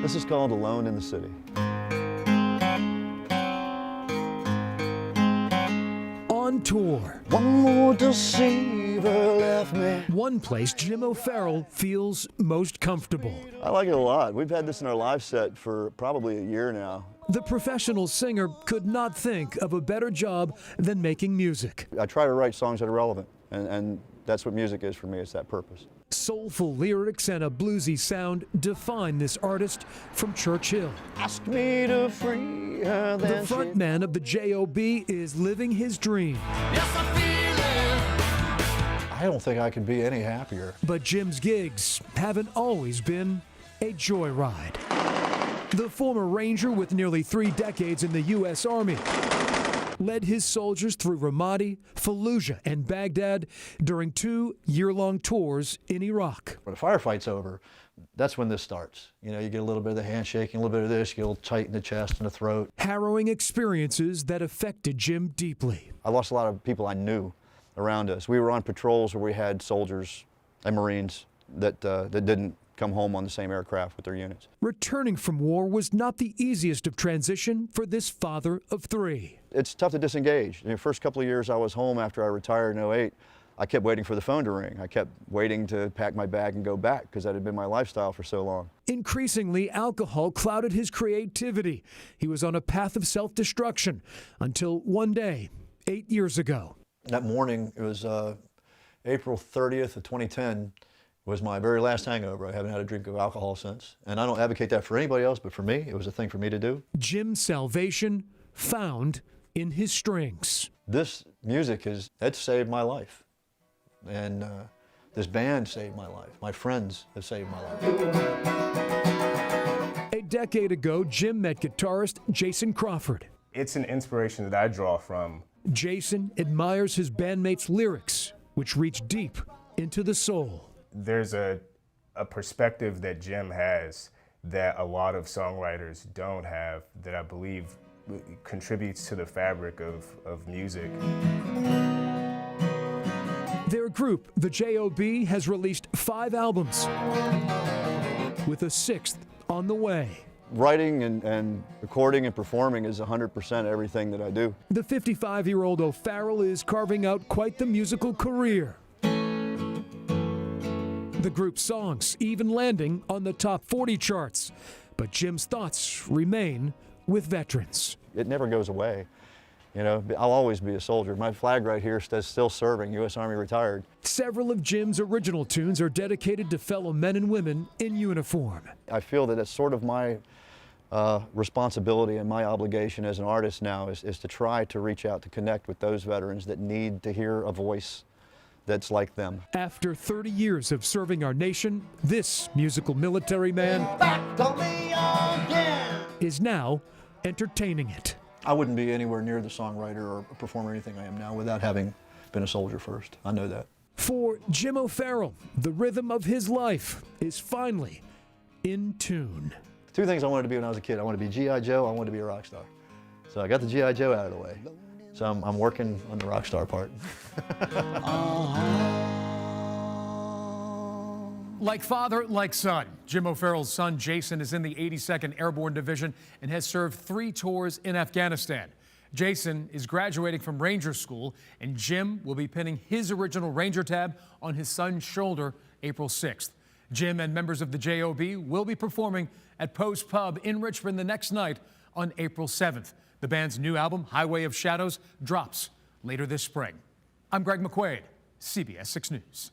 This is called Alone in the City. On tour. One more deceiver left me. One place Jim O'Farrell feels most comfortable. I like it a lot. We've had this in our live set for probably a year now. The professional singer could not think of a better job than making music. I try to write songs that are relevant, and that's what music is for me. It's that purpose. Soulful lyrics and a bluesy sound define this artist from Churchill. Ask me to free her, The frontman of the J.O.B. is living his dream. Yes, I feel it. I don't think I could be any happier. But Jim's gigs haven't always been a joyride. The former Ranger with nearly 3 decades in the U.S. Army led his soldiers through Ramadi, Fallujah, and Baghdad during 2 year-long tours in Iraq. When a firefight's over, that's when this starts. You know, you get a little bit of the handshaking, a little bit of this, you get a little tight in the chest and the throat. Harrowing experiences that affected Jim deeply. I lost a lot of people I knew around us. We were on patrols where we had soldiers and Marines that didn't come home on the same aircraft with their units. Returning from war was not the easiest of transition for this father of 3. It's tough to disengage. In the first couple of years I was home after I retired in '08, I kept waiting for the phone to ring. I kept waiting to pack my bag and go back because that had been my lifestyle for so long. Increasingly, alcohol clouded his creativity. He was on a path of self-destruction until one day, 8 years ago. That morning, it was April 30th of 2010, was my very last hangover. I haven't had a drink of alcohol since. And I don't advocate that for anybody else, but for me, it was a thing for me to do. Jim's salvation found in his strings. This music it's saved my life. And this band saved my life. My friends have saved my life. A decade ago, Jim met guitarist Jason Crawford. It's an inspiration that I draw from. Jason admires his bandmates' lyrics, which reach deep into the soul. There's a perspective that Jim has that a lot of songwriters don't have, that I believe contributes to the fabric of music. Their group, the J.O.B., has released 5 albums, with a 6th on the way. Writing and recording and performing is 100% everything that I do. The 55-year-old O'Farrell is carving out quite the musical career. The group's songs even landing on the top 40 charts. But Jim's thoughts remain with veterans. It never goes away. You know, I'll always be a soldier. My flag right here says still serving, U.S. Army retired. Several of Jim's original tunes are dedicated to fellow men and women in uniform. I feel that it's sort of my responsibility and my obligation as an artist now is to try to reach out to connect with those veterans that need to hear a voice that's like them. After 30 years of serving our nation, this musical military man is now entertaining it. I wouldn't be anywhere near the songwriter or performer or anything I am now without having been a soldier first. I know that. For Jim O'Farrell, the rhythm of his life is finally in tune. 2 things I wanted to be when I was a kid. I wanted to be G.I. Joe, I wanted to be a rock star. So I got the G.I. Joe out of the way. So I'm working on the rock star part. Like father, like son. Jim O'Farrell's son, Jason, is in the 82nd Airborne Division and has served 3 tours in Afghanistan. Jason is graduating from Ranger School, and Jim will be pinning his original Ranger tab on his son's shoulder April 6th. Jim and members of the J.O.B. will be performing at Poe's Pub in Richmond the next night on April 7th. The band's new album, Highway of Shadows, drops later this spring. I'm Greg McQuade, CBS 6 News.